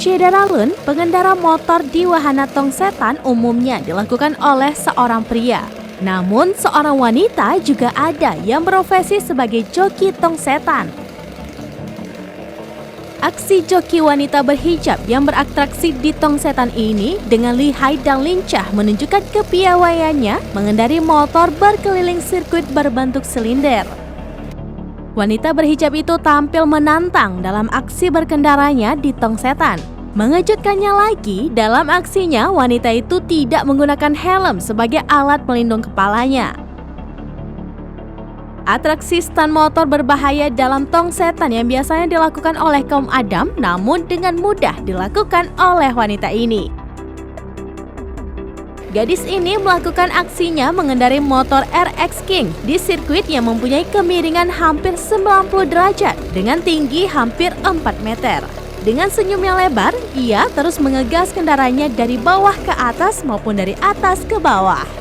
Syederalun, pengendara motor di wahana tong setan umumnya dilakukan oleh seorang pria. Namun, seorang wanita juga ada yang berprofesi sebagai joki tong setan. Aksi joki wanita berhijab yang beratraksi di tong setan ini dengan lihai dan lincah menunjukkan kepiawaiannya mengendari motor berkeliling sirkuit berbentuk silinder. Wanita berhijab itu tampil menantang dalam aksi berkendaranya di tong setan. Mengejutkannya lagi, dalam aksinya wanita itu tidak menggunakan helm sebagai alat pelindung kepalanya. Atraksi stan motor berbahaya dalam tong setan yang biasanya dilakukan oleh kaum Adam, namun dengan mudah dilakukan oleh wanita ini. Gadis ini melakukan aksinya mengendari motor RX King di sirkuit yang mempunyai kemiringan hampir 90 derajat dengan tinggi hampir 4 meter. Dengan senyum yang lebar, ia terus mengegas kendaraannya dari bawah ke atas maupun dari atas ke bawah.